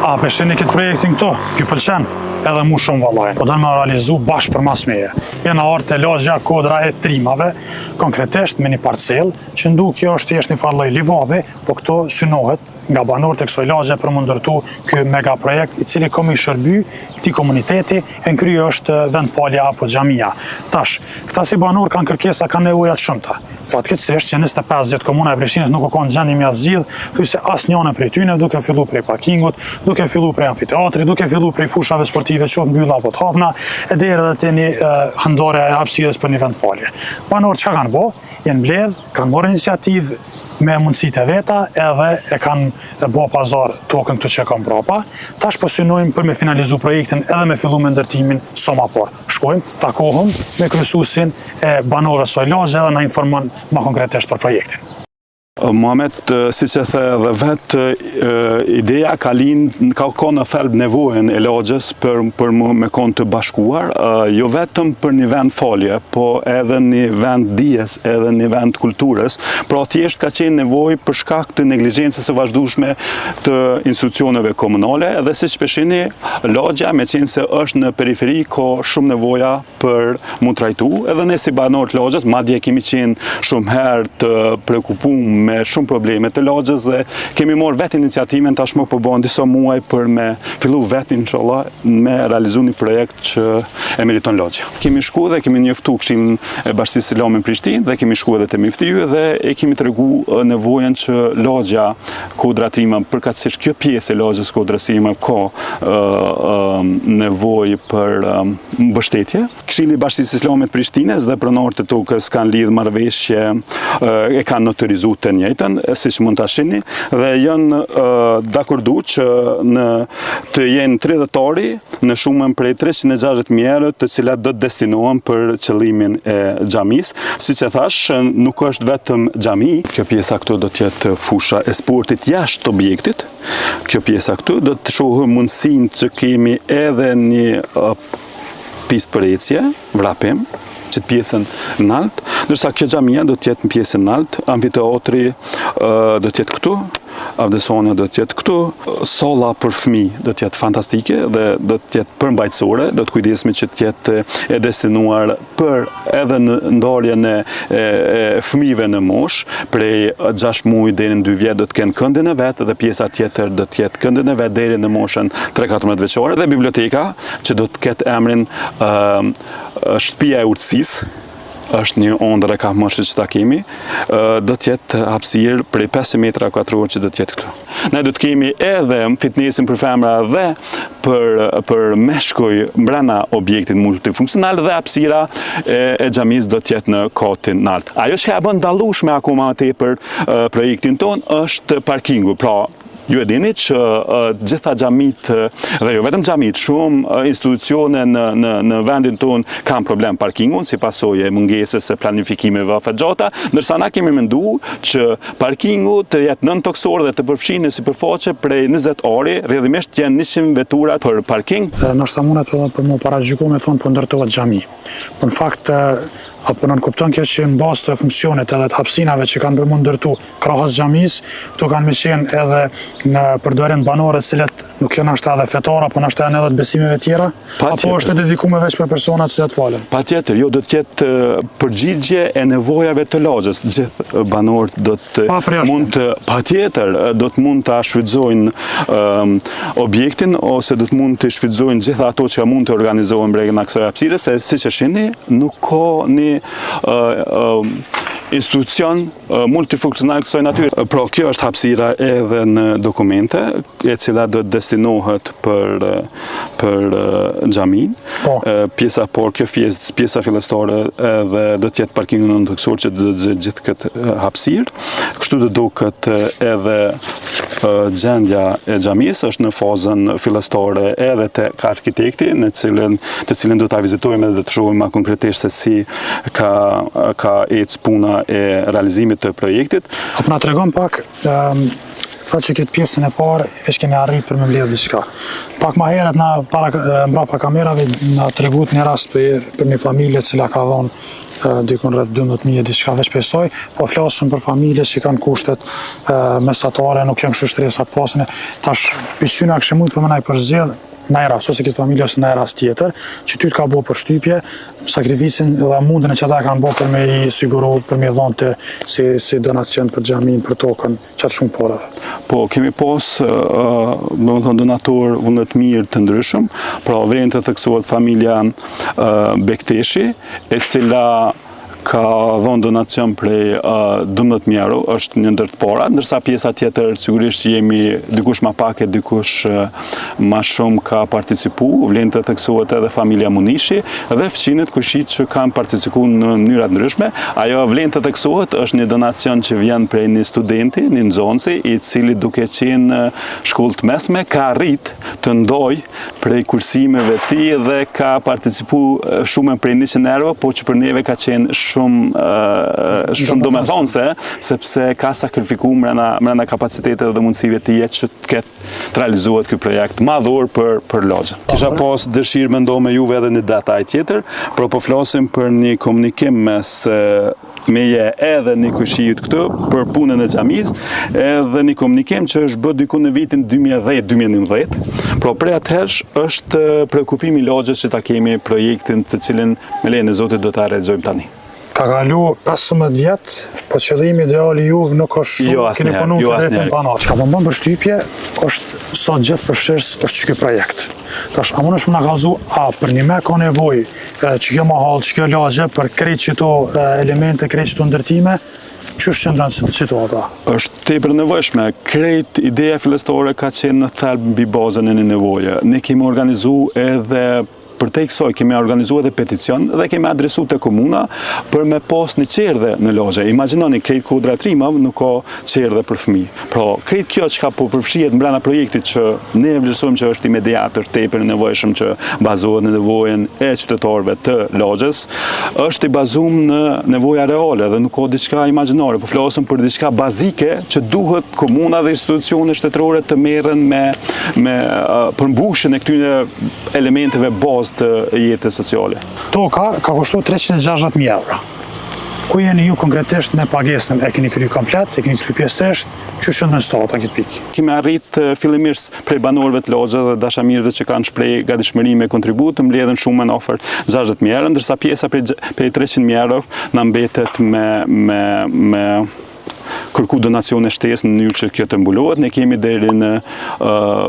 A peshini këtë projektin këto, kjo pëlqen, edhe mu shumë vallaj. Po dojnë me realizu bashkë për mas meje. Jena artë e lagja kodra e trimave, konkretisht me një parcel, që ndu kjo është jeshtë një farloj livadhi, po këto synohet nga banor të kësoj lagje për më ndërtu kjo mega projekt, i cili komi shërby këti komuniteti, e në kryo është vendfalja apo xhamia. Tash, këta si banor kanë kërkesa, kanë nevojat shumëta. Fatkeqësisht që 25 komuna e Prishtinës nuk o kanë gjendje mjaft zgjidh, thuaj se asnjëna prej tyre duke fillu prej parkingut, duke fillu prej amfiteatrit, duke fillu prej fushave sportive që mbylla apo të hapna, e deri edhe te një hëndore e hapësirës për një vendfalje. Banor çka kanë bë? Janë mbledh, kanë marrë iniciativë me mundësitë e veta, edhe e kanë bo pazar tokën të që kanë brapa. Tash po synojmë për me finalizu projektin edhe me fillu me ndërtimin sa ma por. Shkojmë, takohëm me kryesuesin e banorëve së lagje edhe na informon më konkretisht për projektin. Muhamet, si që the dhe vetë, ideja ka në thelb nevojën e lagjës për me konë të bashkuar, jo vetëm për një vend falje, po edhe një vend dijes, edhe një vend kulturës, pra thjesht ka qenë nevojë për shkak të neglizhencës së vazhdueshme të institucioneve komunale, edhe si që peshini, lagja me qenë se është në periferi, ka shumë nevoja për mund trajtu, edhe ne si banor të lagjës, madje kemi qenë shumë herë të preokupuar me shumë probleme të lagjës dhe kemi marrë vetë iniciativen tashmë po bën disa muaj për me fillu vetë inshallah me realizu një projekt që e meriton lagja. Kemi shku dhe kemi njoftu Këshillin e Bashkisë Islame në Prishtinë dhe kemi shku edhe te Miftiju dhe e kemi tregu nevojën që lagja Kodra Trima, përkatësisht kjo pjesë e lagjës Kodra Trima ka nevojë për mbështetje. Këshilli i Bashkisë Islame të Prishtinës dhe pronarët e tokës kanë lidhë marrëveshje, e kanë notorizuar të njëjtën, siç mund ta shihni, dhe janë dakordu që të jenë 30 ori në shumën prej 360.000 euro, të cilat do të destinohen për qëllimin e xhamisë. Siç e thash, nuk është vetëm xhami, kjo pjesa këtu do të jetë fusha e sportit jashtë objektit. Kjo pjesa këtu do të shohë mundësinë që kemi edhe një pistë për ecje, vrapim, që të pjesën në altë, ndërsa kjo xhamia do të jetë në pjesën në altë, amfiteatri do të jetë këtu, avdesonia do të jetë këtu, solla për fëmijë do të jetë fantastike dhe do të jetë përmbajtësore, do të kujdesemi që të jetë e destinuar për edhe në ndarjen e fëmijëve në moshë, prej 6 muaj deri në 2 vjet do të kenë këndin e vet dhe pjesa tjetër do të jetë këndin e vet deri në moshën 3-14 vjeçare dhe biblioteka që do të ketë emrin Shtëpia e Urtësisë. Është një ondër e kapmëshit që ta kemi, do të jetë hapësirë prej 5 metra katror që do të jetë këtu. Ne do të kemi edhe fitnessin për femra dhe për meshkuj mbrana objektit multifunksional dhe hapësira e xhamisë do të jetë në katin lart. Ajo që e bën dallueshme akoma më tepër projektin ton është parkingu. Pra, ju e dini që gjitha xhamit, dhe jo vetëm xhamit, shumë institucione në vendin tonë kanë problem parkingun, si pasojë e mungesës së planifikimeve afatgjata, ndërsa na kemi menduar që parkingu të jetë nëntoksor dhe të përfshijë në sipërfaqe prej 20 ori, rrjedhimisht janë 100 vetura për parking. Ndoshta mundet edhe për më paragjykuar me thonë po ndërtohet xhami. Po në fakt apo nën kupton kjo që në bazë të funksionit edhe të hapësinave që kanë për mund ndërtu krahas xhamisë, këto kanë me qenë edhe në përdorim banorë, cilat nuk janë ashtu edhe fetare, apo ashtu edhe të besimeve tjera, apo është dedikuar veç për personat që falen. Patjetër, jo do të jetë përgjigje e nevojave të lagjës. Gjithë banorët do të mund të patjetër do të mund ta shfrytëzojnë objektin ose do të mund të shfrytëzojnë gjithë ato që mund të organizohen brenda kësaj hapësire, se siç e shihni, nuk ka një institucion multifunksional kësaj natyre. Pra, kjo është hapësira edhe në dokumente, e cila do të destinohet për xhamin. Pjesa por, kjo pjesa fillestare edhe do të jetë parkingu nëntoksor që do të gjithë këtë hapësirë. Kështu do duket edhe gjendja e xhamisë është në fazën fillestare edhe tek arkitekti, të cilin do ta vizitojmë dhe të shohim më konkretisht se si ka ecë puna e realizimit të projektit. Apo na tregon pak, tha që këtë pjesën e parë veç kemi arrit për me mbledh diçka. Pak më herët mbrapa kamerave na treguat një rast për një familje cila ka dhënë dykon rreth 12.000 diçka veç pesoj, po flasim për familje që kanë kushtet mesatare, nuk janë kështu shtresat pasune. Tash pyetjena kishë mujt për mënaj përzgjedh najra, ose këtë familje ose najra tjetër, që ty t'ka bo për shtypje, sakrificin dhe mundën e që ata kanë bo për me i siguru, për me i dhonte si donacion për xhamin, për tokën, qatë shumë porave. Po, kemi pas, donator vullnet mirë të ndryshëm, pra vjen të theksohet familja Bekteshi, e cila ka dhonë donacion prej 12.000 euro, është një ndër të para, ndërsa pjesa tjetër sigurisht jemi dikush ma pak e dikush ma shumë ka participu, vlen të theksohet edhe familja Munishi dhe fëqinit kushit që kanë participu në mënyrat ndryshme. Ajo vlen të theksohet është një donacion që vjen prej një studenti, një nxonësi, i cili duke qenë shkollë të mesme, ka arrit të ndoj prej kursimeve ti dhe ka participu shumë prej 100 euro, po që për neve ka qenë shumë do me thonë sepse ka sakrifiku mrena kapacitetet dhe mundësive të jetë që të realizohet këtë projekt madhur për lagjen. Kisha pas dëshirë me ndo me juve edhe një detaj tjetër, por po flasim për një komunikim mes meje edhe një kushijut këtë për punën e xhamis, edhe një komunikim që është bë diku në vitin 2010-2011, por prej atëhersh është preokupimi i lagjes që ta kemi projektin të cilin me lejen e Zotit do ta realizojmë tani. Ka kalu 15 vjetë, po qëllimi ideali juve nuk është shumë, keni punu këtë drejtën pana. Që ka më bën për shtypje, është sa gjithë përshirës është që këtë projekt. Tash, a mund është më nga kalzu, për një me ka nevoj, që kjo mahal, që kjo lagje, për krejt qëto elemente, krejt qëto ndërtime, që është qëndrën situata? Është tepër nevojshme. Krejt ideja fillestore ka qenë në thelb mbi bazën e një nevoje. Ne kemi organizu edhe për te kësoj kemi organizuar edhe peticion dhe kemi adresu të komuna për me pas një qerdhe në lagje. Imaginoni, krejt Kodra Trimave nuk ka qerdhe për fëmijë. Pra, krejt kjo që ka po përfshihet mbrana projektit që ne vlerësojmë që është imediat, është tepër nevojshëm që bazohet në nevojën e qytetarëve të lagjes, është i bazuar në nevoja reale dhe nuk ka diçka imagjinare, po flasim për diçka bazike që duhet komuna dhe institucionet shtetërore të merren me përmbushjen e këtyre elementeve bazë të jetës sociale. Toka ka kushtu 360.000 euro. Ku jeni ju konkretisht në pagesën? E keni kry komplet, e keni kry pjesërisht, që shëndë në stata këtë pikë? Kemi arrit fillimisht prej banorëve të lagjes dhe dashamirëve që kanë shpreh gatishmëri me kontribut, mbledhen shumë në ofert 60.000 euro, ndërsa pjesa prej 300.000 euro na mbetet me kërku donacione shtesë në mënyrë që kjo të mbulohet. Ne kemi deri në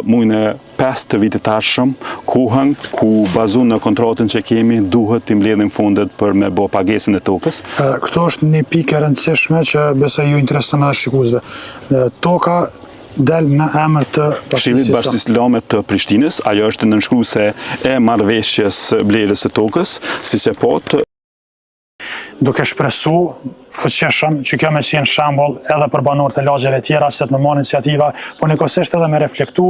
muajin e 5 të vitit tashëm kohën ku bazuar në kontratën që kemi duhet të mbledhim fondet për me bë pagesën e tokës. Këto është një pikë e rëndësishme që besoj ju intereson edhe shikuesve. Toka del në emër të Këshillit Bashkisë Islame të Prishtinës, ajo është nënshkruese e marrëveshjes blerjes së tokës, siç e pot. Duke shpresu fuqishëm që kjo me qenë shembull edhe për banorët e lagjeve tjera se të më marrë iniciativa, po njëkohësisht edhe me reflektu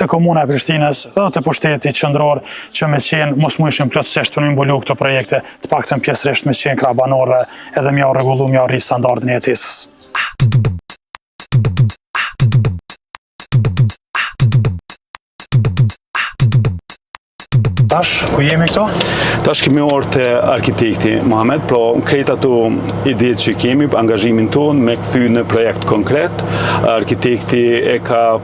të Komuna e Prishtinës dhe të pushtetit qendror që me qenë mos mundshëm plotësisht për me mbulu këto projekte, të paktën pjesërisht me qenë krah banorëve edhe më rregullu, më rri standardin e jetesës. Tash, ku jemi këto? Tash kemi orë të arkitekti Mohamed, pra krejt ato idetë që kemi, angazhimin tonë me këthy në projekt konkret. Arkitekti e ka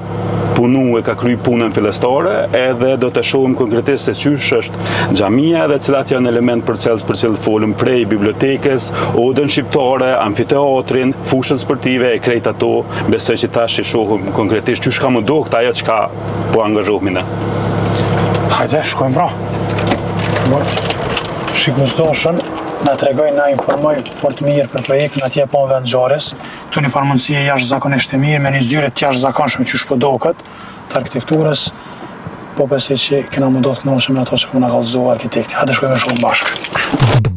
punu, e ka kry punën fillestare, edhe do të shohim konkretisht se qysh është xhamia dhe cilat janë element për cilë folëm prej bibliotekës, odën shqiptare, amfiteatrin, fushën sportive, e krejt ato, besoj që tash i shohim konkretisht qysh ka më dokt ajo që ka po angazhohemi ne. Hajde, shkojmë pra. Shikues dashën, na tregoj, na informoj fort mirë për projektin atje pa vend Xhares. Këtu një farmësie jashtëzakonisht e mirë me një zyrë të jashtëzakonshme që po duket të arkitekturës. Po besoj që kena mundohet të kënaqemi ato që po na kallëzoi arkitekti. Hajde shkojmë shumë bashkë.